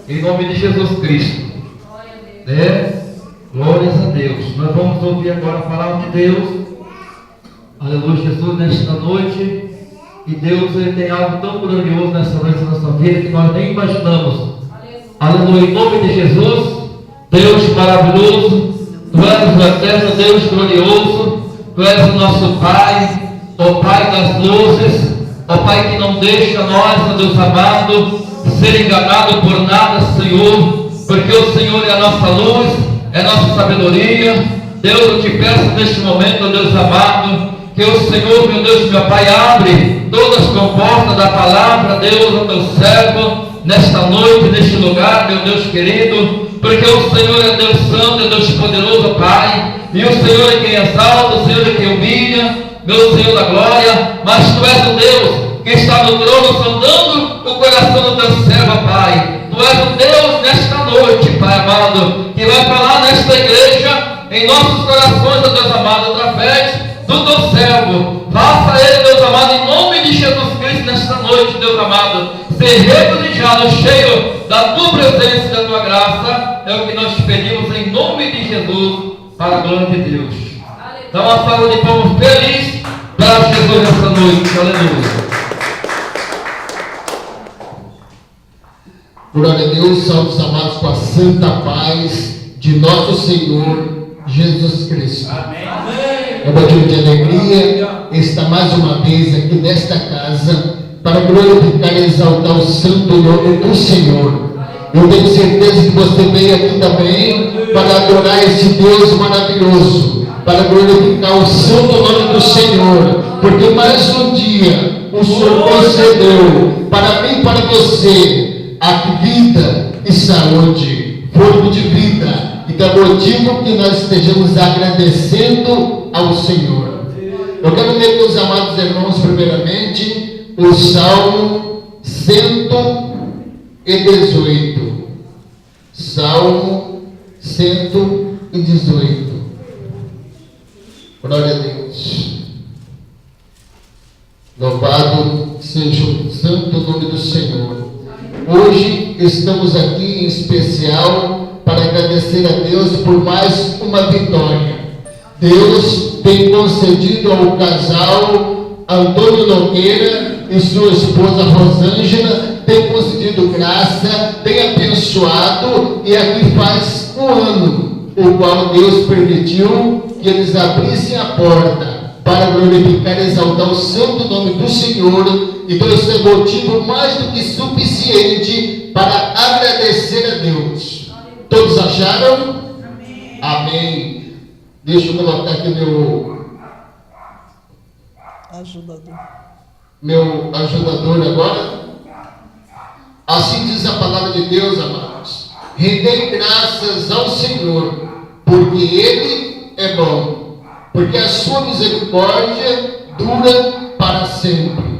Em nome de Jesus Cristo. Glórias a Deus. Nós vamos ouvir agora a palavra de Deus. Aleluia, Jesus, nesta noite. E Deus, Ele tem algo tão glorioso nessa noite na nossa vida que nós nem imaginamos. Aleluia, em nome de Jesus. Deus maravilhoso, Tu és o eterno Deus glorioso, Tu és o nosso Pai, ó Pai das luzes, ó Pai que não deixa nós, ó Deus amado, ser enganado por nada, Senhor, porque o Senhor é a nossa luz, é a nossa sabedoria. Deus, eu te peço neste momento, ó Deus amado, que o Senhor, meu Deus, meu Pai, abre todas as comportas da palavra, Deus, ó Teu servo, nesta noite, neste lugar, meu Deus querido, porque o Senhor é Deus santo, é Deus poderoso, Pai, e o Senhor é quem exalta, o Senhor é quem humilha, meu Senhor da glória, mas Tu és o Deus que está no trono, sondando o coração do Teu servo, Pai. Tu és o Deus nesta noite, Pai amado, que vai falar nesta igreja, em nossos corações, ó Deus amado, através do Teu servo. Faça Ele, Deus amado, em nome de Jesus Cristo, nesta noite, Deus amado, ser regozijado, cheio da Tua presença e da Tua graça, é o que nós te pedimos em nome de Jesus, para a glória de Deus. Dá uma salva de palmas feliz para Jesus nessa noite, aleluia. Glória a Deus, salve amados com a santa paz de nosso Senhor Jesus Cristo. Amém. É motivo de alegria estar mais uma vez aqui nesta casa para glorificar e exaltar o santo nome do Senhor. Eu tenho certeza que você veio aqui também para adorar esse Deus maravilhoso, para glorificar o santo nome do Senhor, porque mais um dia o Senhor concedeu para mim e para você a vida e saúde, fôlego de vida, e é motivo que nós estejamos agradecendo ao Senhor. Eu quero ler, meus amados irmãos, primeiramente, o Salmo 118. Salmo 118. Glória a Deus. Louvado seja o santo nome do Senhor. Hoje estamos aqui em especial para agradecer a Deus por mais uma vitória. Deus tem concedido ao casal Antônio Nogueira e sua esposa Rosângela, tem concedido graça, tem abençoado, e aqui faz um ano o qual Deus permitiu que eles abrissem a porta para glorificar e exaltar o santo nome do Senhor. Então isso é motivo mais do que suficiente para agradecer a Deus. Todos acharam? Amém. Amém. Deixa eu colocar aqui meu ajudador agora. Assim diz a palavra de Deus, amados: rendei graças ao Senhor, porque Ele é bom, porque a sua misericórdia dura para sempre.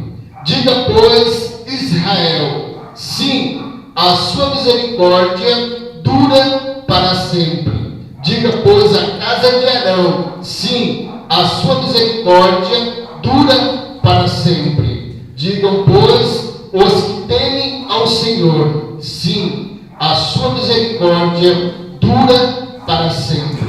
Diga, pois, Israel, sim, a sua misericórdia dura para sempre. Diga, pois, a casa de Arão, sim, a sua misericórdia dura para sempre. Digam, pois, os que temem ao Senhor, sim, a sua misericórdia dura para sempre.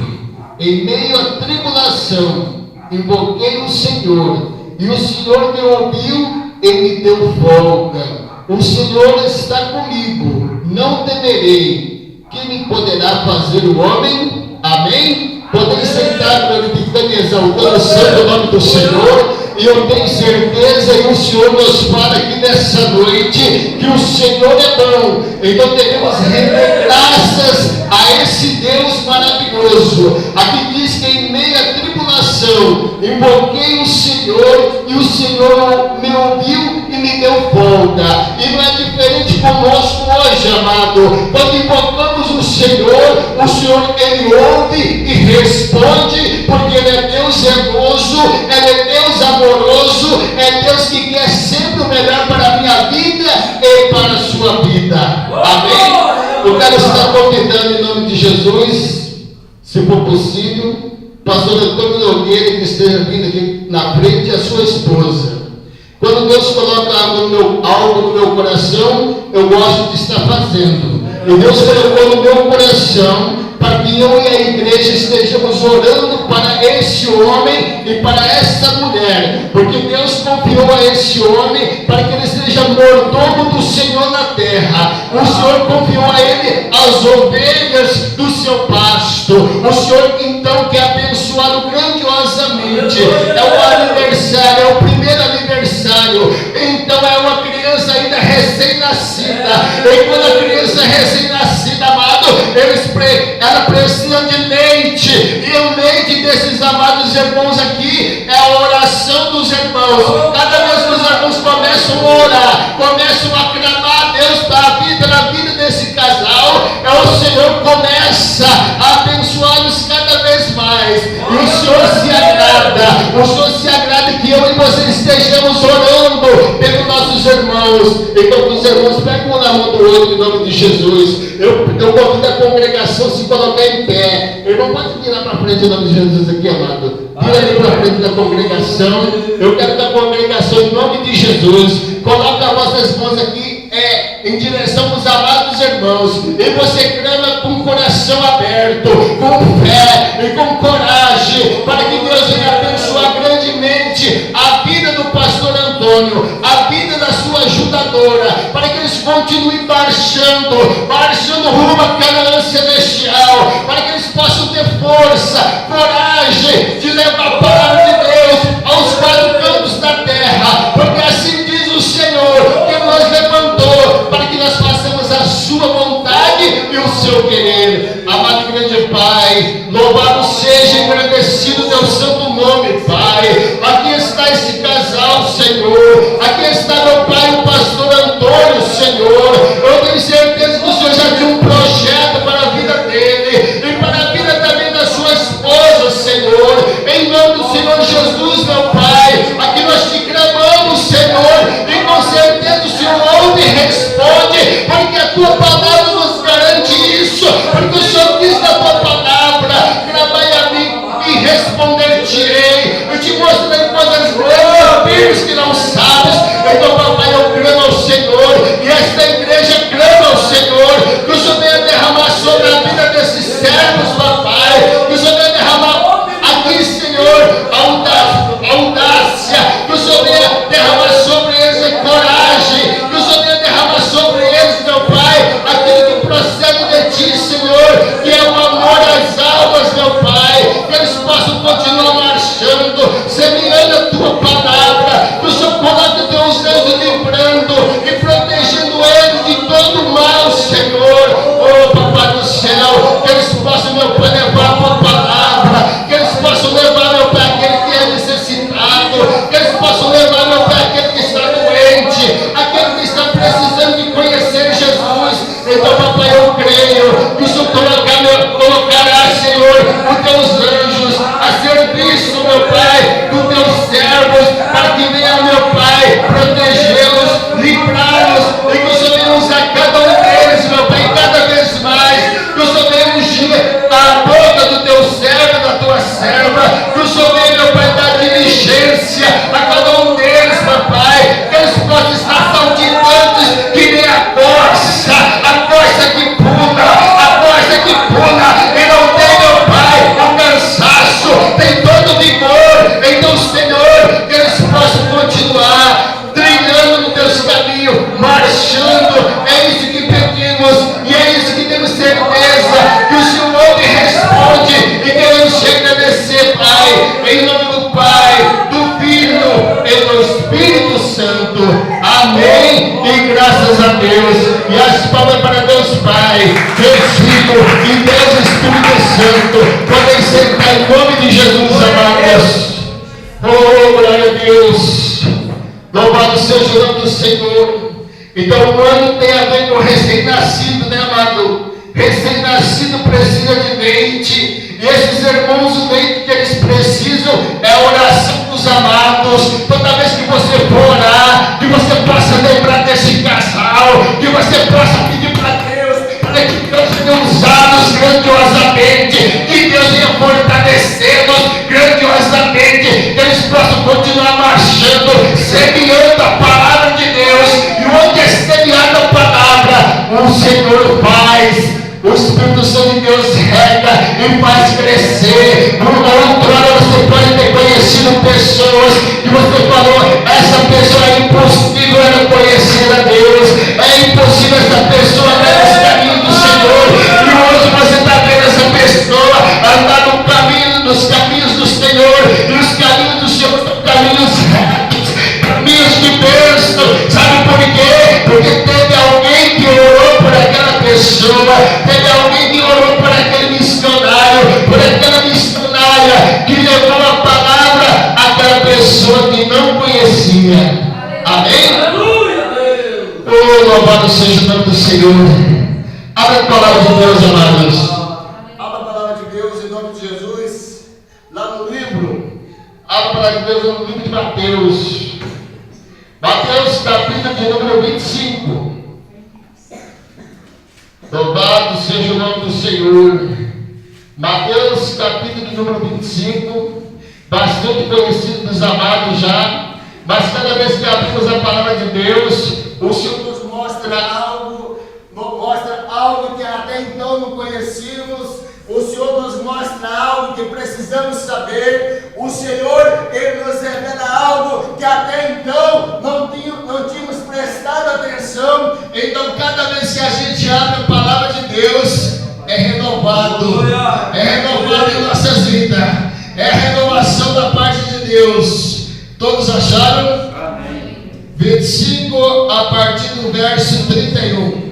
Em meio à tribulação, invoquei o Senhor, e o Senhor me ouviu e me deu folga. O Senhor está comigo, não temerei. Quem me poderá fazer o homem? Amém? Podem sentar glorificando e exaltando o santo nome do Senhor. E eu tenho certeza, e o Senhor nos fala aqui nessa noite, que o Senhor é bom. Então devemos render graças a esse Deus maravilhoso. Aqui diz que em meio à tribulação, invoquei o Senhor, e o Senhor me ouviu e me deu folga. E não é diferente conosco hoje, amado. Quando invocamos o Senhor Ele ouve e responde, porque Ele é Deus zeloso, Ele é Deus amoroso, é Deus que quer sempre o melhor para a minha vida e para a sua vida. Amém? Eu quero estar convidando em nome de Jesus, se for possível, pastor Antônio Nogueira, que esteja vindo aqui na frente, e a sua esposa. Quando Deus coloca algo no meu coração, eu gosto de estar fazendo. E Deus colocou no meu coração para que eu e a igreja estejamos orando para esse homem e para essa mulher, porque Deus confiou a esse homem para que ele seja mordomo do Senhor na terra. O Senhor confiou a ele as ovelhas do seu pasto. O Senhor então quer abençoá-lo grandiosamente. É o aniversário, é o primeiro aniversário. Então é uma criança ainda recém-nascida. E quando a criança é recém-nascida, amado, ela precisa de leite. E o leite desses amados irmãos aqui é a oração dos irmãos. Cada vez que os irmãos começam a orar, começam a clamar a Deus pela vida desse casal, o Senhor começa a abençoá-los cada vez mais. E o Senhor se agrada que eu e você estejamos orando pelos nossos irmãos. Então os irmãos pegam na mão do outro em nome de Jesus. Eu convido a congregação a se colocar em pé. Irmão, pode virar para frente em nome de Jesus aqui, amado. Vira ali para frente da congregação. Eu quero que a congregação, em nome de Jesus, coloque as vossas mãos aqui em direção aos amados irmãos. E você clama com o coração aberto, com fé e com coragem, para que Deus venha abençoar grandemente a vida do pastor Antônio, a vida da sua ajudadora, para que eles continuem marchando rumo à Canaã celestial, para que eles possam ter força, coragem de levar a palavra de Deus aos quatro cantos da terra, porque assim diz o Senhor, que nos levantou para que nós façamos a sua vontade e o seu querer. Amado grande Pai, louvado seja, engrandecido teu santo nome, Pai. Aqui está esse casal, Senhor. Aqui está meu Pai, o pastor Antônio, Senhor. Eu tenho certeza que o Senhor já tinha um projeto para a vida dele e para a vida também da sua esposa, Senhor. Em nome do Senhor Jesus, meu Pai, aqui nós te clamamos, Senhor, e com certeza o Senhor ouve e responde, porque a tua palavra nos garante isso, porque o Senhor diz na tua palavra: clamai a mim e responder-te-ei, e te mostrarei coisas grandes que não sabes. Então, papai, eu clamo ao Senhor, e esta igreja clama ao Senhor, que o Senhor venha derramar sobre a vida desses servos, papai, que o Senhor venha derramar aqui, Senhor, a audácia, que o Senhor venha derramar sobre eles a coragem, que o Senhor venha derramar sobre eles, meu Pai, aquilo que procede de ti, Senhor, que é o amor às almas, meu Pai, que eles possam continuar marchando, semeando a tua palavra, que o Senhor coloque os teus dedos livrando e protegendo eles de todo o mal, Senhor. Oh, Papai do céu, que eles possam, meu Pai, levar a tua palavra, que eles possam levar, meu Pai, aquele que é necessitado, que eles possam levar, meu Pai, aquele que está doente, aquele que está precisando de conhecer Jesus. Então, papai, eu creio que o Senhor colocará, Senhor, os teus anjos a serviço, meu Pai, dos teus servos, para que venha, meu Pai, protegê-los, livrá-los, e que o Senhor venha usar cada um deles, meu Pai, cada vez mais, que o Senhor venha ungir a boca do teu servo, da tua serva, que o Senhor venha, meu Pai, dar diligência a cada um deles, papai, que eles possam estar saltitantes que nem a corça que pula, e não tem, meu Pai, o cansaço, tem todo o vigor. Então, Senhor, que eles possam continuar trilhando no teus caminhos, marchando. É isso que pedimos e é isso que temos certeza, que o Senhor ouve e responde, e queremos te agradecer, Pai, em nome do Pai, do Filho e do Espírito Santo. Amém. E graças a Deus. E as palmas para Deus Pai, Deus Filho e Deus Espírito Santo. Podem sentar em nome de Jesus, amados. Oh, glória a Deus. Louvado seja o nome do Senhor. Então o ano tem a ver com recém-nascido, né, amado? Recém-nascido precisa de leite. E esses irmãos, o leite que eles precisam é a oração dos amados. Toda vez que você for orar, que você possa lembrar desse casal, que você possa pedir para Deus, para que Deus venha usá-los grandiosamente, que Deus venha fortalecê-los grandiosamente, que eles possam continuar marchando, semeando a palavra de Deus. E onde é semeada a palavra, o Senhor vai produção de Deus rega e faz crescer. Outrora você pode ter conhecido pessoas que você falou, essa pessoa é impossível ela conhecer a Deus, é impossível essa pessoa andar nos caminhos do Senhor, e hoje você está vendo essa pessoa andar no caminho, nos caminhos do Senhor, e os caminhos do Senhor são caminhos retos, caminhos de bênção. Sabe por quê? Porque teve alguém que orou por aquela pessoa, teve alguém que orou por aquele missionário, por aquela missionária que levou a palavra àquela pessoa que não conhecia. Amém? Oh, louvado seja o nome do Senhor. Abra a palavra de Deus, amados. Abra a palavra de Deus em nome de Jesus, lá no livro. Abra a palavra de Deus no livro de Mateus. Mateus, capítulo de número 25. Louvado seja o nome do Senhor. Mateus, capítulo de número 25. Bastante conhecido dos amados já. Mas cada vez que abrimos a palavra de Deus, O Senhor nos mostra algo que até então não conhecíamos. O Senhor nos mostra algo que precisamos saber. O Senhor, Ele nos revela algo que até então não tínhamos prestado atenção. então cada vez que a gente abre a palavra de Deus, é renovado em nossas vidas, é a renovação da parte de Deus. Todos acharam? Amém. 25 a partir do verso 31.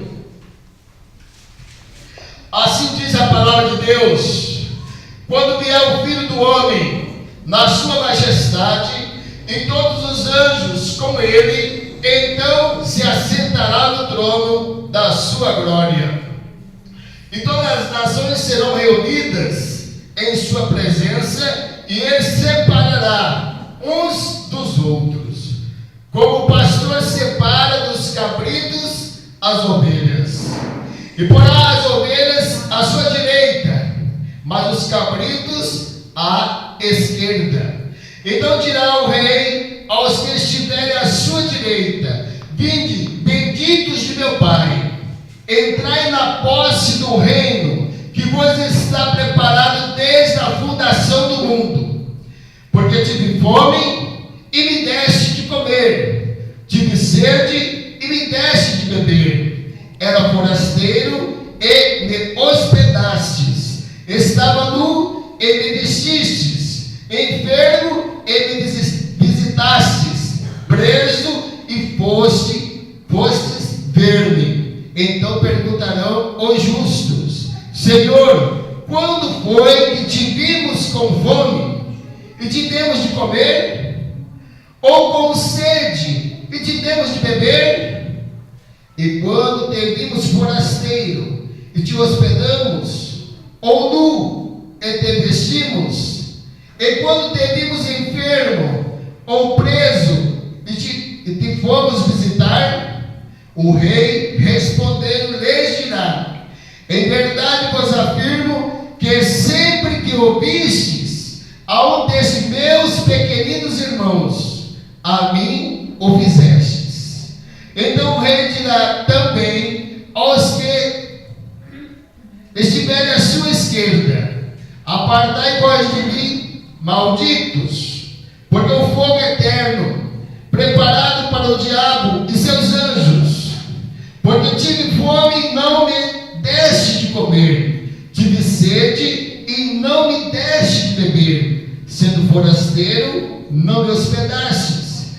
Assim diz a palavra de Deus: quando vier o Filho do Homem na sua majestade e todos os anjos com ele, então se assentará no trono da sua glória. E todas as nações serão reunidas em sua presença, e ele separará uns dos outros, como o pastor separa dos cabritos as ovelhas, e porá as ovelhas à sua direita, mas os cabritos à esquerda. Então dirá o rei aos que estiverem à sua direita: vinde, benditos de meu Pai, entrai na posse do reino que vos está preparado desde a fundação do mundo. Porque tive fome e me deste de comer, tive sede e me deste de beber, era forasteiro e me hospedastes, estava nu e me vestistes, enfermo e me visitastes, preso e fostes ver-me. Então perguntarão os justos: Senhor, quando foi que te vimos com fome e te demos de comer, ou com sede e te demos de beber? E quando te vimos forasteiro e te hospedamos, ou nu e te vestimos? E quando te vimos enfermo ou preso e te fomos visitar? O rei respondendo lhes dirá: em verdade vos afirmo que sempre que ouvistes a um desses meus pequeninos irmãos, a mim o fizestes. Então o rei dirá também aos que estiverem à sua esquerda: apartai-vos de mim, malditos, porque o fogo eterno, preparado para o diabo e seus anjos. Porque tive fome e não me deste de comer, tive sede e não me deste de beber, sendo forasteiro, não me hospedastes,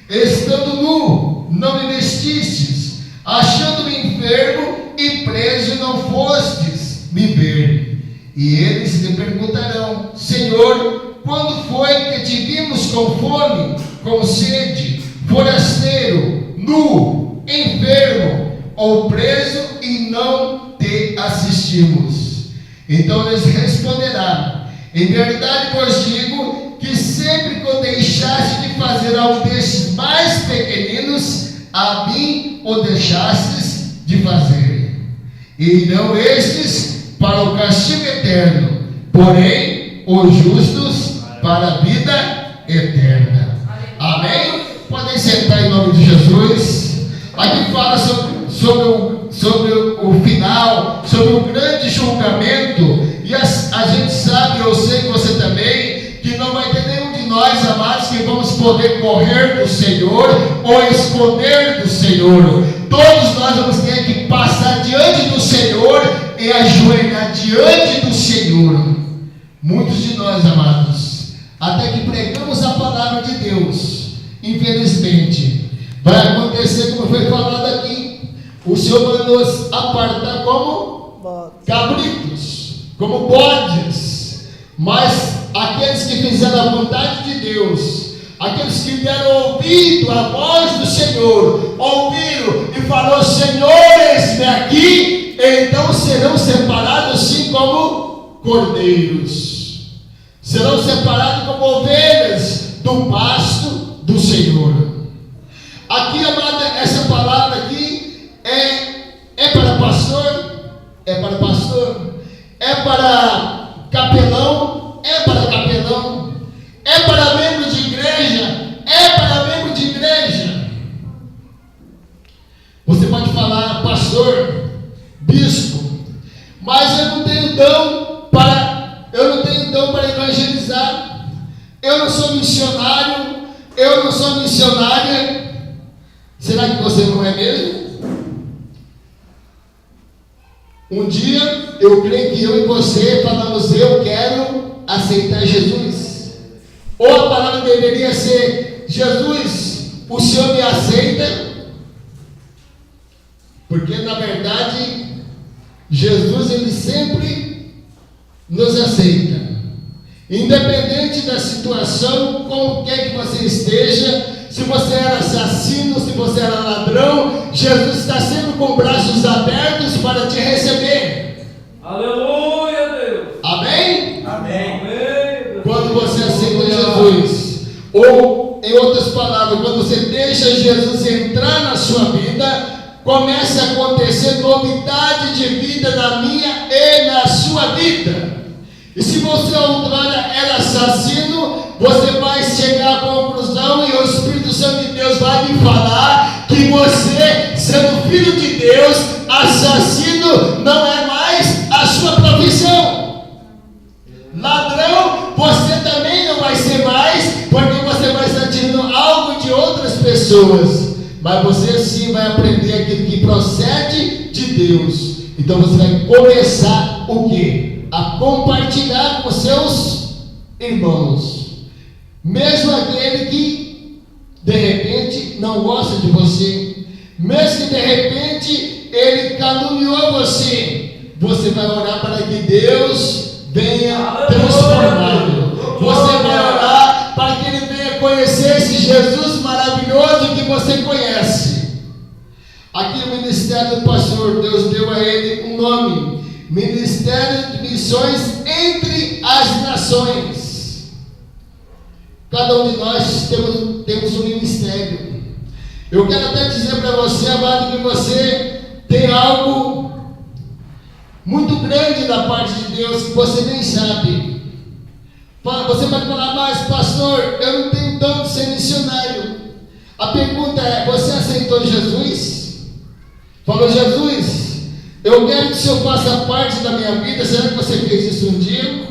estando nu, não me vestistes, achando-me enfermo e preso, não fostes me ver. E eles lhe perguntarão: Senhor, quando foi que te vimos com fome, com sede, forasteiro, nu, enfermo ou preso e não te assistimos? Então lhes responderá: em verdade vos digo que sempre que o deixaste de fazer a um destes mais pequeninos, a mim o deixastes de fazer. E irão estes para o castigo eterno, porém os justos para a vida eterna. Amém? Podem sentar em nome de Jesus. Aqui fala sobre sobre o final, sobre o grande julgamento. E a gente sabe, eu sei que você também, que não vai ter nenhum de nós, amados, que vamos poder correr do Senhor ou esconder do Senhor. Todos nós vamos ter que passar diante do Senhor e ajoelhar diante do Senhor. Muitos de nós, amados, até que pregamos a palavra de Deus, infelizmente, vai acontecer como foi falado aqui. O Senhor vai nos apartar como cabritos, como bodes. Mas aqueles que fizeram a vontade de Deus, aqueles que deram ouvido à voz do Senhor, ouviram e falou: Senhor, eis-me aqui, então serão separados sim como cordeiros. Serão separados como ovelhas do pasto do Senhor. Aqui, amada, essa palavra aqui é para pastor, é para pastor, é para capelão, é para capelão, é para membro de igreja, é para membro de igreja. Você pode falar pastor, bispo, mas eu não tenho dom para evangelizar. Eu não sou missionário, eu não sou missionária. Será que você não é mesmo? Um dia, eu creio que eu e você falamos: eu quero aceitar Jesus. Ou a palavra deveria ser: Jesus, o Senhor me aceita? Porque na verdade, Jesus, ele sempre nos aceita. Independente da situação, como quer que você esteja, se você era assassino, se você era ladrão, Jesus está sempre com braços abertos para te receber. Aleluia, Deus. Amém? Amém. Quando você aceita Jesus, ou em outras palavras, quando você deixa Jesus entrar na sua vida, começa a acontecer novidade de vida na minha e na sua vida. E se você outrora era assassino, você vai chegar à conclusão, e o Espírito Santo de Deus vai lhe falar que você, sendo filho de Deus, assassino não é mais a sua profissão. Ladrão, você também não vai ser mais, porque você vai estar tirando algo de outras pessoas. Mas você sim vai aprender aquilo que procede de Deus. Então você vai começar o quê? A compartilhar com seus irmãos, mesmo aquele que de repente não gosta de você, mesmo que de repente ele caluniou você, você vai orar para que Deus venha transformá-lo. Você vai orar para que ele venha conhecer esse Jesus maravilhoso que você conhece. Aqui o ministério do pastor, Deus deu a ele um nome: Ministério de Missões entre as Nações. Cada um de nós temos um ministério. Eu quero até dizer para você, amado, que você tem algo muito grande da parte de Deus que você nem sabe. Você pode falar: mas pastor, eu não tenho dom de ser missionário. A pergunta é: você aceitou Jesus? Falou: Jesus, eu quero que o Senhor faça parte da minha vida. Será que você fez isso um dia?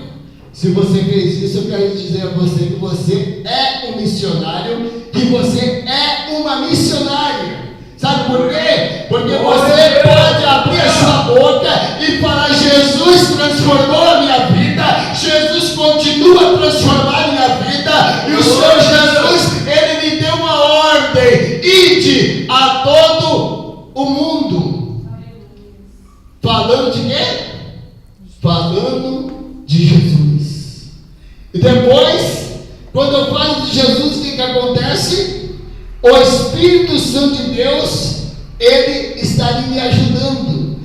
Se você fez isso, eu quero dizer a você que você é um missionário, que você é uma missionária. Sabe por quê? Porque você pode abrir a sua boca e falar: Jesus transformou a minha vida, Jesus continua a transformar a minha vida, e o Senhor Jesus, Ele me deu uma ordem: ide a todo o mundo. Falando de quê? Falando de Jesus. E depois, quando eu falo de Jesus, o que acontece? O Espírito Santo de Deus, ele está ali me ajudando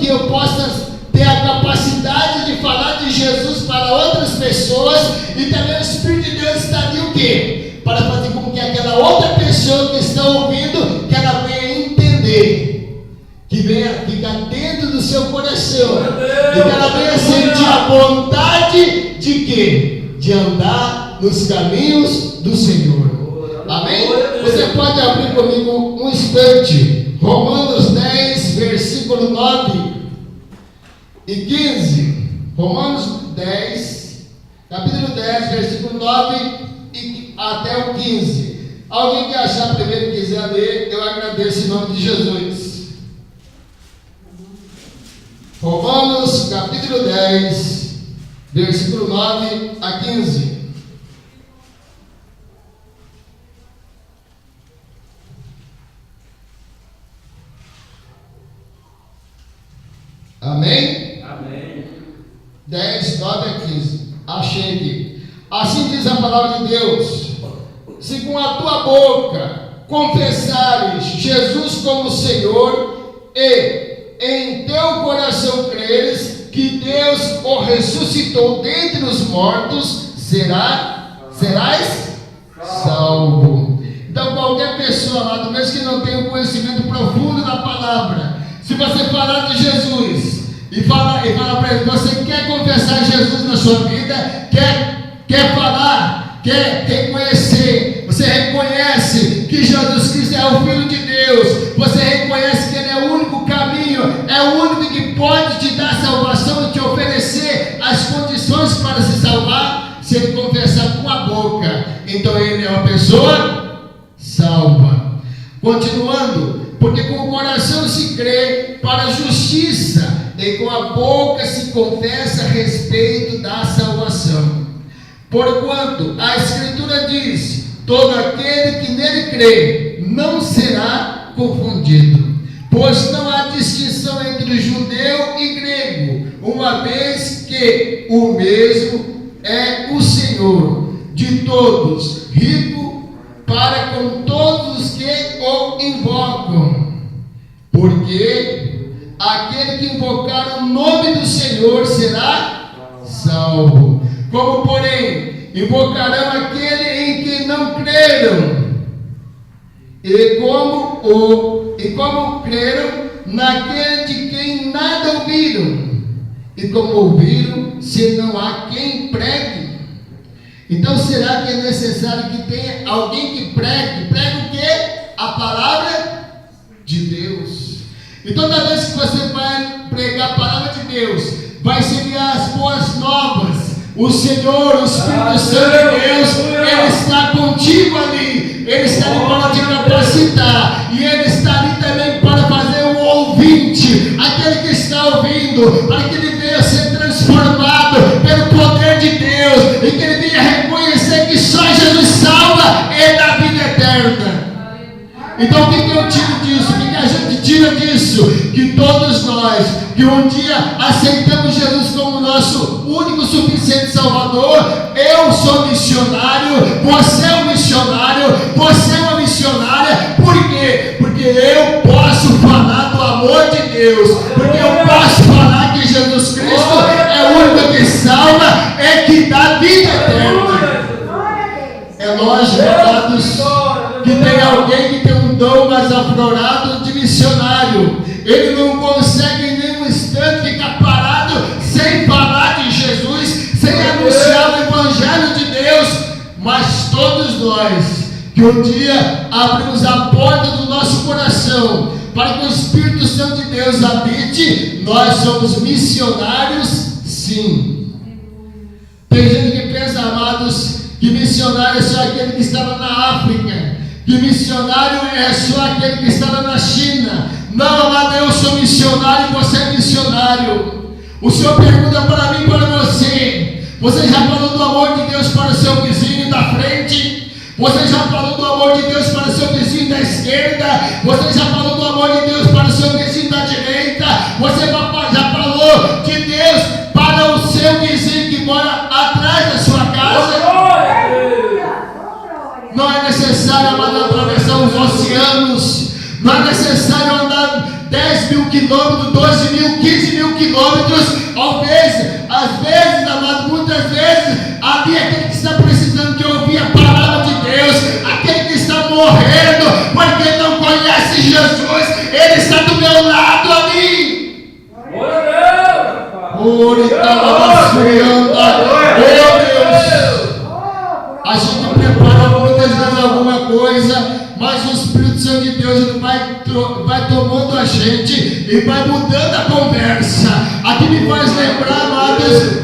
que eu possa ter a capacidade de falar de Jesus para outras pessoas. E também o Espírito de Deus está ali o quê? Para fazer com que aquela outra pessoa que está ouvindo, que ela venha entender, que venha ficar dentro do seu coração, e que ela venha sentir a vontade de quê? De andar nos caminhos do Senhor. Amém? Você pode abrir comigo um instante, Romanos 10, versículo 9 e 15. Romanos 10, capítulo 10, versículo 9 e até o 15. Alguém que achar primeiro e quiser ler, eu agradeço em nome de Jesus. Romanos capítulo 10, versículo 9 a 15. Amém? Amém. 10, 9 a 15. Achei aqui. Assim diz a palavra de Deus: se com a tua boca confessares Jesus como Senhor e em teu coração creres que Deus o ressuscitou dentre os mortos, serás salvo. Então qualquer pessoa lá, do mesmo que não tenha um conhecimento profundo da palavra, se você falar de Jesus e falar para ele, você quer confessar Jesus na sua vida, quer falar, quer reconhecer, você reconhece que Jesus Cristo é o Filho de Deus, você reconhece que Ele é o único caminho, é o único que pode te dar salvação e te oferecer as condições para se salvar. Se ele confessar com a boca, então ele é uma pessoa salva. Continuando, porque com o coração se crê para a justiça e com a boca se confessa a respeito da salvação. Porquanto a Escritura diz: todo aquele que nele crê não será confundido, pois não há distinção entre judeu e grego, uma vez que o mesmo é o Senhor de todos, rico para com todos os que o invocam. Porque aquele que invocar o nome do Senhor será salvo. Como, porém, invocarão aquele em que não creram? E como creram naquele de quem nada ouviram? E como ouviram, se não há quem pregue? Então será que é necessário que tenha alguém que pregue? Pregue o quê? A palavra de Deus. E toda vez que você vai pregar a palavra de Deus, vai ensinar as boas novas, o Senhor, o Espírito Santo de Deus, Ele está contigo ali, Ele está ali para te capacitar, e Ele está ali também para fazer o ouvinte, aquele que está ouvindo, para que ele venha ser transformado pelo poder de Deus, e que ele venha reconhecer que só Jesus salva e dá vida eterna. Então o que eu tiro disso? O que a gente tira disso? Que todos nós, que um dia aceitamos Jesus como nosso único suficiente Salvador, eu sou missionário, você é um missionário, você é uma missionária. Por quê? Porque eu posso falar do amor de Deus, porque eu posso falar que Jesus Cristo é o único que salva, é que dá vida eterna. É lógico, amados, que tem alguém que tem um dom mais aflorado de missionário. Ele não consegue em nenhum instante ficar parado sem falar de Jesus, sem anunciar o Evangelho de Deus. Mas todos nós, que um dia abrimos a porta do nosso coração para que o Espírito Santo de Deus habite, nós somos missionários, sim. Tem gente que pensa, amados, que missionário é só aquele que estava na África, que missionário é só aquele que estava na China. Não, amado, eu sou missionário e você é missionário. O Senhor pergunta para mim e para você: você já falou do amor de Deus para o seu vizinho da frente? Você já falou do amor de Deus para o seu vizinho da esquerda? Você já falou do amor de Deus para o seu vizinho da direita? Você já falou de Deus para o seu vizinho que mora atrás da sua casa? Não é necessário, amado, atravessar os oceanos. Não é necessário andar 10 mil quilômetros, 12 mil, 15 mil quilômetros. Às vezes, amado, muitas vezes, ali é aquele que está precisando de ouvir a palavra de Deus, aquele que está morrendo porque não conhece Jesus, ele está do meu lado ali. Oh Deus! A gente prepara muitas vezes alguma coisa, mas o Espírito Santo de Deus ele vai tomando a gente e vai mudando a conversa. Aqui me faz lembrar, amados,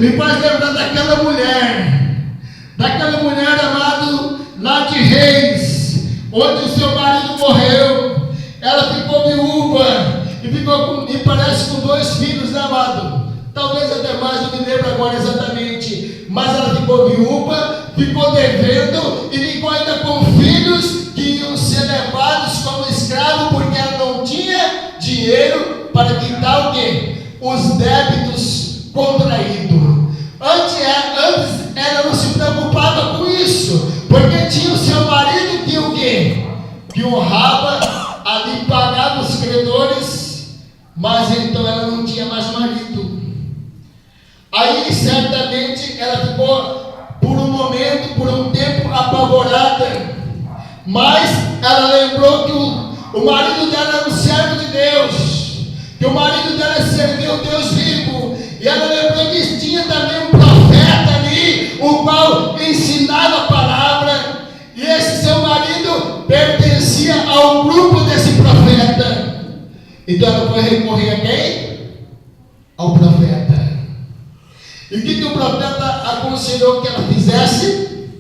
daquela mulher, amado, lá de Reis, onde o seu marido morreu. Ela ficou viúva e parece com 2 filhos, né, amado? Talvez até mais, não me lembro agora exatamente. Mas ela ficou viúva, ficou devendo e ficou ainda com filhos que iam ser levados como escravos porque ela não tinha dinheiro para quitar o quê? Os débitos contraídos. Antes ela não se preocupava com isso, porque tinha o seu marido que o quê? Que honrava, ali pagava os credores, mas então ela não tinha mais marido. Aí certamente ela ficou por um tempo apavorada, mas ela lembrou que o marido dela era um servo de Deus, que o marido dela serviu o Deus vivo, e ela lembrou que tinha também um profeta ali, o qual ensinava a palavra, e esse seu marido pertencia ao grupo desse profeta. Então ela foi recorrer a quem? Ao profeta. E o que o profeta aconselhou que ela fizesse?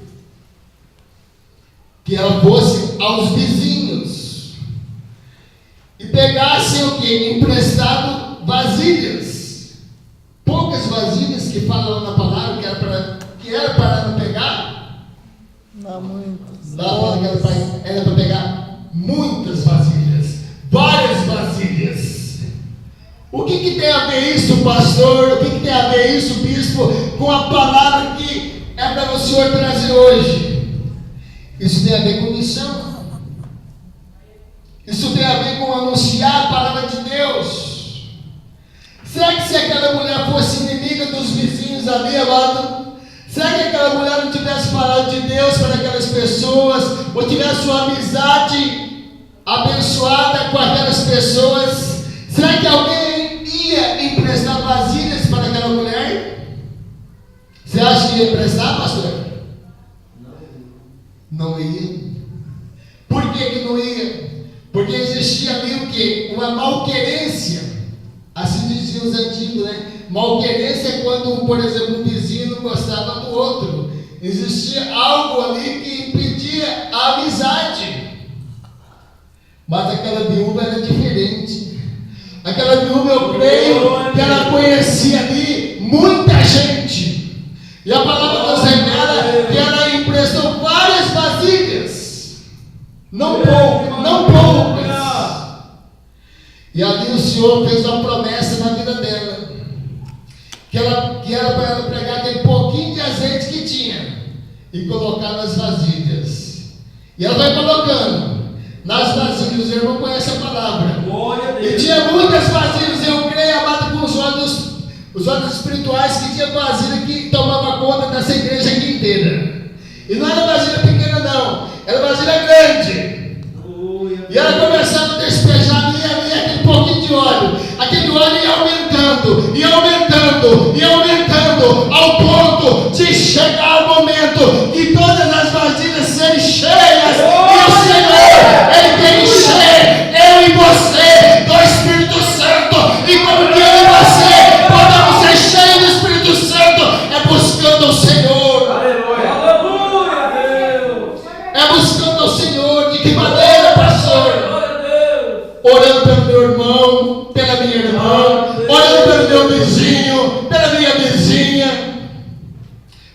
Que ela fosse aos vizinhos e pegasse o que? Emprestado vasilhas. Poucas vasilhas que falam na palavra que era para ela pegar. Não, muitas. Lá fala que era para pegar muitas vasilhas, várias vasilhas. O que tem a ver isso, pastor? O que tem a ver isso, bispo, com a palavra que é para o senhor trazer hoje? Isso tem a ver com missão. Isso tem a ver com anunciar a palavra de Deus. Será que se aquela mulher fosse inimiga dos vizinhos ali, amado? Será que aquela mulher não tivesse falado de Deus para aquelas pessoas, ou tivesse uma amizade abençoada com aquelas pessoas? Será que alguém ia emprestar vasilhas para aquela mulher? Você acha que ia emprestar, pastor? Não ia. Por que não ia? Porque existia ali o quê? Uma malquerência. Assim diziam os antigos, né? Malquerência é quando, por exemplo, um vizinho não gostava do outro. Existia algo ali que impedia a amizade. Mas aquela viúva era diferente. Aquela viúva, eu creio que ela conhecia ali muita gente. E a palavra nos revela que ela emprestou várias vasilhas. Não poucas. E ali o Senhor fez uma promessa na vida dela. Que era para ela pegar aquele pouquinho de azeite que tinha e colocar nas vasilhas. E ela vai colocando nas vasilhas. O irmão conhece a palavra. E tinha muitas vasilhas, eu creio, amado, com os olhos espirituais, que tinha vasilha que tomava conta dessa igreja aqui inteira. E não era vasilha pequena não, era vasilha grande. E ela começava a despejar ali aquele pouquinho de óleo. Aquele óleo ia aumentando, ao ponto de chegar o momento de todas as vasilhas serem cheias. E o Senhor, Ele quer encher eu e você do Espírito Santo. E como que eu e você podemos ser cheios do Espírito Santo? É buscando o Senhor. Aleluia, Deus. É buscando o Senhor. De que maneira, pastor? Orando pelo meu irmão, pela minha irmã, orando pelo meu vizinho, pela minha vizinha,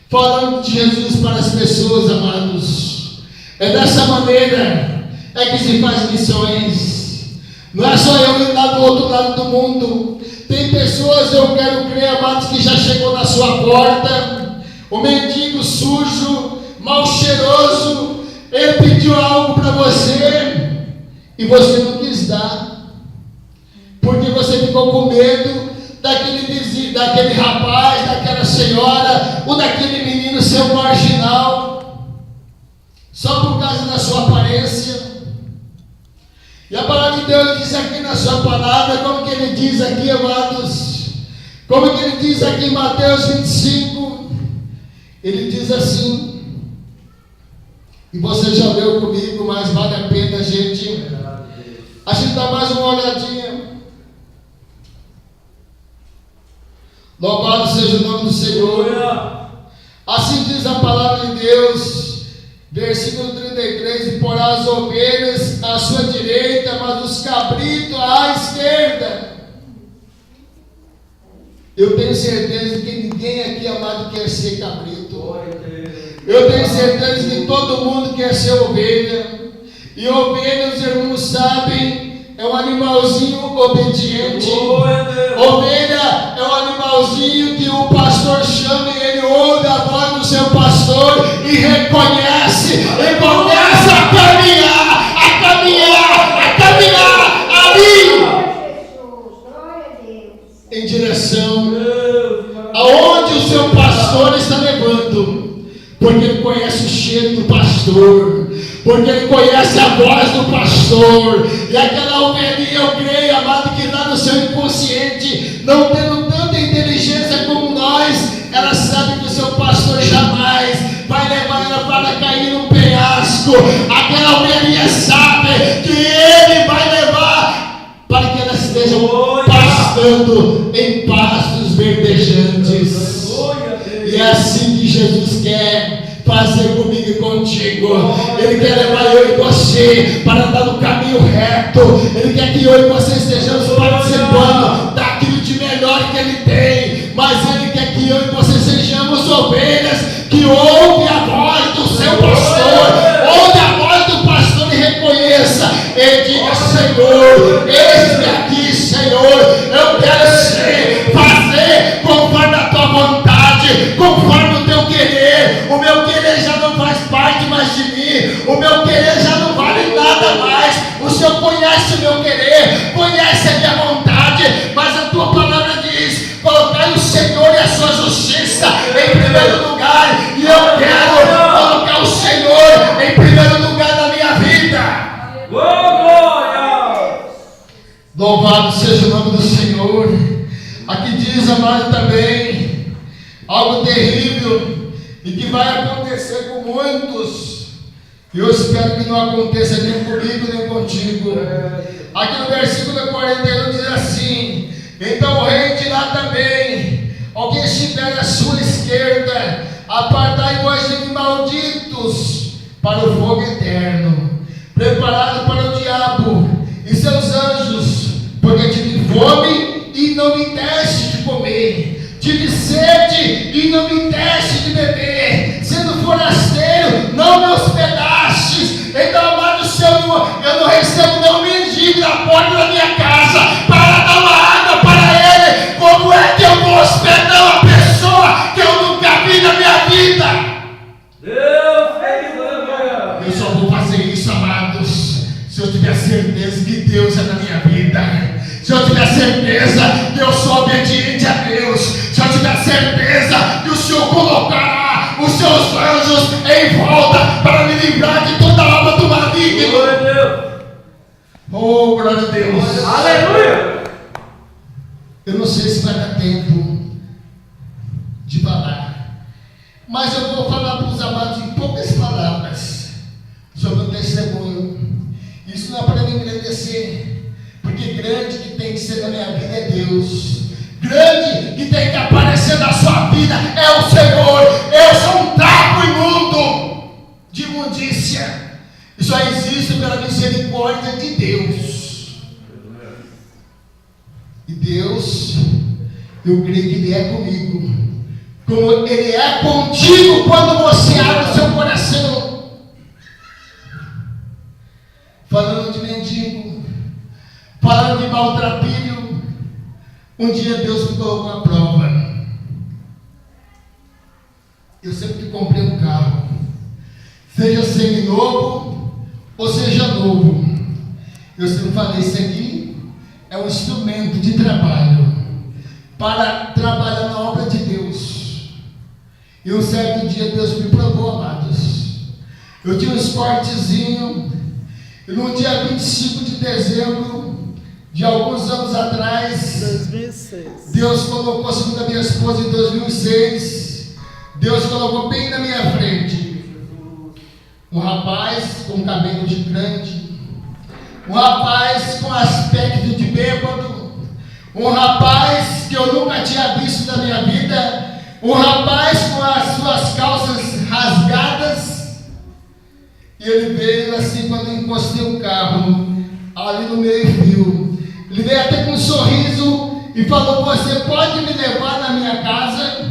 falando de Jesus para as pessoas, amados. É dessa maneira que se faz missões. Não é só eu ir lá do outro lado do mundo. Tem pessoas, eu quero crer, amados, que já chegou na sua porta, o mendigo sujo, mal cheiroso, ele pediu algo para você e você não quis dar, porque você ficou com medo daquele vizinho, daquele rapaz, daquela senhora, ou daquele menino seu marginal, só por causa da sua aparência. E a palavra de Deus diz aqui na sua palavra, como que ele diz aqui, amados, como que ele diz aqui em Mateus 25, ele diz assim: E você já leu comigo, mas vale a pena a gente dar mais uma olhadinha. Louvado seja o nome do Senhor. Assim diz a palavra de Deus, versículo 33: e porá as ovelhas à sua direita, mas os cabritos à esquerda. Eu tenho certeza que ninguém aqui, amado, quer ser cabrito. Eu tenho certeza que todo mundo quer ser ovelha. E ovelha, os irmãos sabem, é um animalzinho obediente. Ovelha é um animalzinho que o pastor chama e ele ouve a voz do seu pastor e reconhece e começa a caminhar ali em direção aonde o seu pastor está levando. Porque ele conhece o cheiro do pastor, porque ele conhece a voz do pastor. E aquela ovelhinha, eu creio, amado, que lá no seu inconsciente, não tendo tanta inteligência como nós, ela sabe que o seu pastor jamais vai levar ela para cair num penhasco. Aquela ovelhinha sabe que ele vai levar para que ela esteja pastando em pastos verdejantes. E é assim que Jesus quer fazer comigo e contigo. Ele quer levar eu e você para andar no caminho reto. Ele quer que eu e você estejamos participando daquilo de melhor que Ele tem. Mas Ele quer que eu e você sejamos ovelhas que ouvem a voz do seu pastor. Ouve a voz do pastor e reconheça. E diga: Senhor, eis-me aqui, Senhor. Eu quero fazer conforme a tua vontade, conforme o teu querer. O meu querer já não faz parte mais de mim. O meu querer já não vale nada mais. O Senhor conhece o meu querer, conhece a minha vontade, mas a tua palavra diz: colocai o Senhor e a sua justiça em primeiro lugar. E eu quero colocar o Senhor em primeiro lugar na minha vida. Louvado seja o nome do Senhor. Aqui diz, amado, também algo terrível e que vai acontecer com muitos. Eu espero que não aconteça nem comigo nem contigo. Aqui no versículo 41 diz assim: então o rei dirá também ao que estiver à sua esquerda: apartai-vos de mim, malditos, para o fogo eterno, preparado para o diabo e seus anjos, porque tive fome e não me deste de comer, tive sede e não me deste de beber, sendo forasteiro não me hospedastes. Então, amado Senhor, eu não recebo nenhum mendigo na porta da minha casa para dar uma água para ele. Como é que eu vou hospedar uma pessoa que eu nunca vi na minha vida? Eu só vou fazer isso, amados, se eu tiver certeza que Deus é na minha vida, se eu tiver certeza que eu sou obediente a Deus, se eu tiver certeza que o Senhor colocará os seus anjos em volta para me livrar de toda a obra do maligno. Oh, glória a Deus. Aleluia. Eu não sei se vai dar tempo de falar, mas eu vou falar para os amados em poucas palavras sobre o testemunho. Isso não é para me agradecer, porque grande que tem que ser na minha vida é Deus. Grande que tem que aparecer na sua vida é o Senhor. Eu sou um trapo imundo de imundícia, e só existe pela misericórdia de Deus. E Deus, eu creio que Ele é comigo, como Ele é contigo quando você abre o seu coração. Falando de mendigo, falando de maltrapilho, um dia Deus me colocou à prova. Eu sempre que comprei um carro, seja seminovo ou seja novo, eu sempre falei: isso aqui é um instrumento de trabalho, para trabalhar na obra de Deus. E um certo dia Deus me provou, amados. Eu tinha um esportezinho, e no dia 25 de dezembro de alguns anos atrás, 2006. Deus colocou, segundo a minha esposa, em 2006, Deus colocou bem na minha frente Um rapaz com cabelo de grande, um rapaz com aspecto de bêbado, um rapaz que eu nunca tinha visto na minha vida, um rapaz com as suas calças rasgadas. E ele veio assim, quando eu encostei o carro, ali no meio-fio, ele veio até com um sorriso e falou: você pode me levar na minha casa?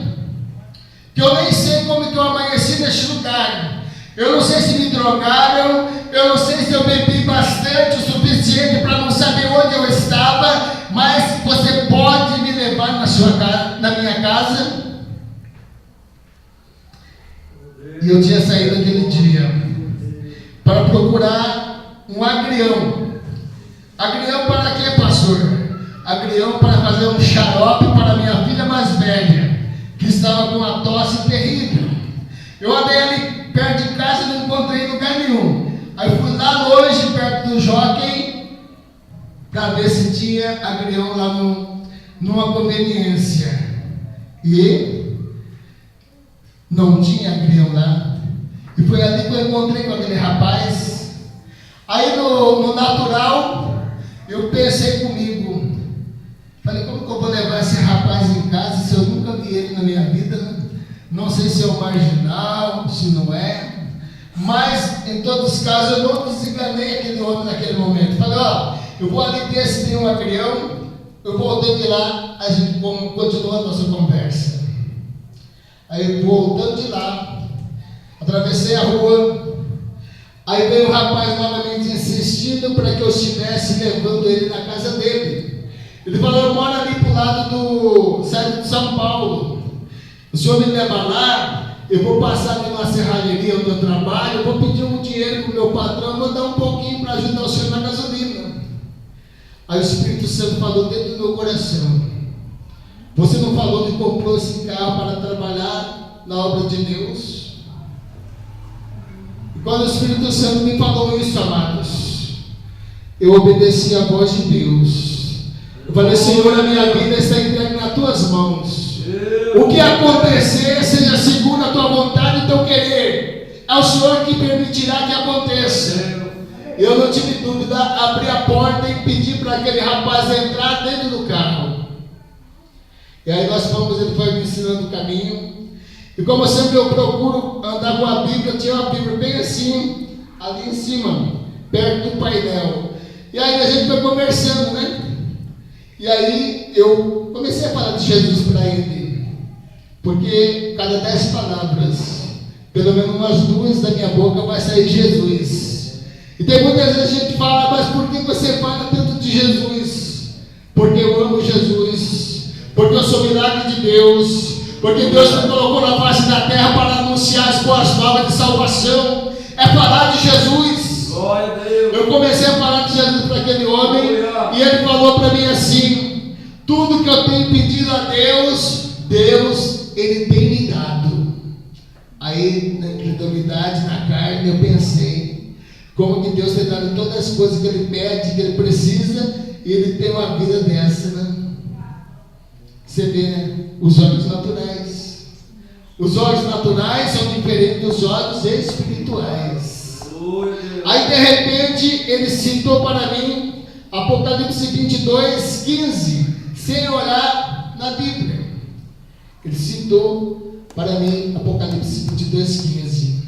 Que eu nem sei como que eu amanheci neste lugar. Eu não sei se me drogaram, eu não sei se eu bebi bastante o suficiente para não saber onde eu estava, mas você pode me levar na minha casa? E eu tinha saído aquele dia para procurar um agrião. Agrião para quê, pastor? Agrião para fazer um xarope para minha filha mais velha, que estava com uma tosse terrível. Eu andei ali perto de casa, não encontrei em lugar nenhum. Aí fui lá longe, perto do Jockey, para ver se tinha agrião lá numa conveniência. E não tinha agrião lá. E foi ali que eu encontrei com aquele rapaz. Aí no natural, eu pensei comigo. Falei: como que eu vou levar esse rapaz em casa se eu nunca vi ele na minha vida? Não sei se é um marginal, se não é. Mas, em todos os casos, eu não desenganei aquele homem naquele momento. Falei: ó, eu vou ali ver se tem um agrião. Eu voltei de lá, a gente continua a nossa conversa. Aí, voltando de lá, atravessei a rua. Aí veio o rapaz novamente insistindo para que eu estivesse levando ele na casa dele. Ele falou: eu moro ali para o lado do centro de São Paulo. O senhor me leva lá, eu vou passar ali numa serralheria onde eu trabalho, eu vou pedir um dinheiro para o meu patrão, vou dar um pouquinho para ajudar o senhor na gasolina. Aí o Espírito Santo falou dentro do meu coração: você não falou que comprou esse carro para trabalhar na obra de Deus? E quando o Espírito Santo me falou isso, amados, eu obedeci a voz de Deus. Eu falei: Senhor, a minha vida está entregue nas tuas mãos. O que acontecer, seja segundo a tua vontade e teu querer. É o Senhor que permitirá que aconteça. Eu não tive dúvida, abri a porta e pedi para aquele rapaz entrar dentro do carro. E aí nós fomos, ele foi me ensinando o caminho. E como sempre eu procuro andar com a Bíblia, eu tinha uma Bíblia bem assim, ali em cima, perto do painel. E aí a gente foi conversando, né? E aí eu comecei a falar de Jesus para ele, porque cada 10 palavras, pelo menos umas 2 da minha boca vai sair Jesus. E tem muitas vezes a gente fala: mas por que você fala tanto de Jesus? Porque eu amo Jesus, porque eu sou milagre de Deus, porque Deus me colocou na face da terra para anunciar as boas novas de salvação. É falar de Jesus. Glória a Deus. Eu comecei a falar de Jesus para aquele homem, e ele falou para mim assim: tudo que eu tenho pedido a Deus, Deus, Ele tem me dado. Aí, na incredulidade, na carne, eu pensei: como que Deus tem dado todas as coisas que Ele pede, que Ele precisa, e Ele tem uma vida dessa, né? Você vê, né? Os olhos naturais. Os olhos naturais são diferentes dos olhos espirituais. Aí de repente ele citou para mim Apocalipse 22, 15, sem olhar na Bíblia. Ele citou para mim Apocalipse 22, 15.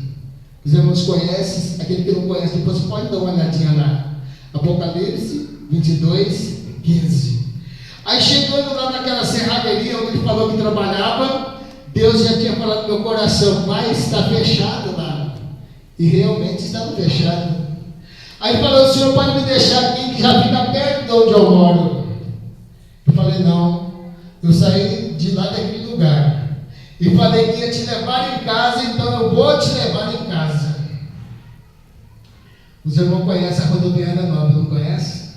Os irmãos conhecem, aquele que não conhece, depois pode dar uma olhadinha lá. Apocalipse 22, 15. Aí chegando lá naquela serralheria onde ele falou que trabalhava, Deus já tinha falado no meu coração: vai estar fechado lá. E realmente estava fechado. Aí ele falou: o senhor pode me deixar aqui, que já fica perto de onde eu moro? Eu falei: não, eu saí de lá daquele lugar e falei que ia te levar em casa, então eu vou te levar em casa. Os irmãos conhecem a rodoviária nova, não conhece?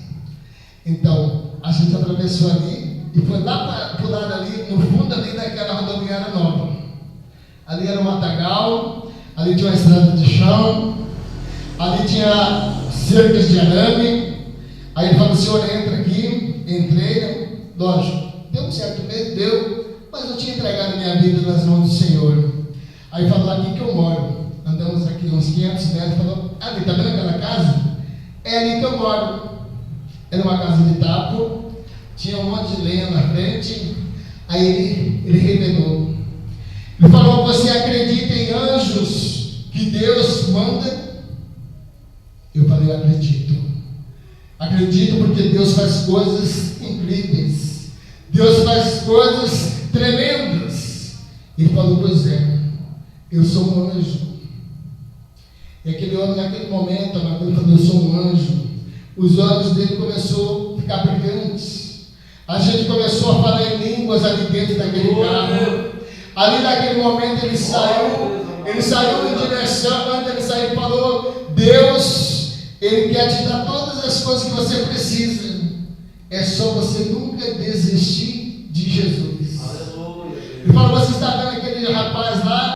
Então, a gente atravessou ali e foi lá para o lado ali, no fundo ali daquela rodoviária nova. Ali era um matagal, ali tinha uma estrada de chão, ali tinha cercas de arame. Aí ele falou: o senhor entra aqui. Entrei, né? Lógico, deu um certo medo, deu, mas eu tinha entregado a minha vida nas mãos do Senhor. Aí falou: aqui que eu moro, na andamos aqui uns 500 metros, falou, ali, está vendo aquela casa? É ali que eu moro. Era uma casa de tapo, tinha um monte de lenha na frente. Aí ele revelou. Ele falou, você acredita em anjos que Deus manda? Eu falei, eu acredito. Acredito porque Deus faz coisas incríveis. Deus faz coisas tremendas. Ele falou, pois é, eu sou um anjo. E aquele homem naquele momento, ele falou, eu sou um anjo. Os olhos dele começaram a ficar brilhantes. A gente começou a falar em línguas ali dentro daquele carro. Ali naquele momento ele saiu em direção, antes ele saiu e falou, Deus, Ele quer te dar todas as coisas que você precisa. É só você nunca desistir de Jesus. Ele falou, você está vendo aquele rapaz lá?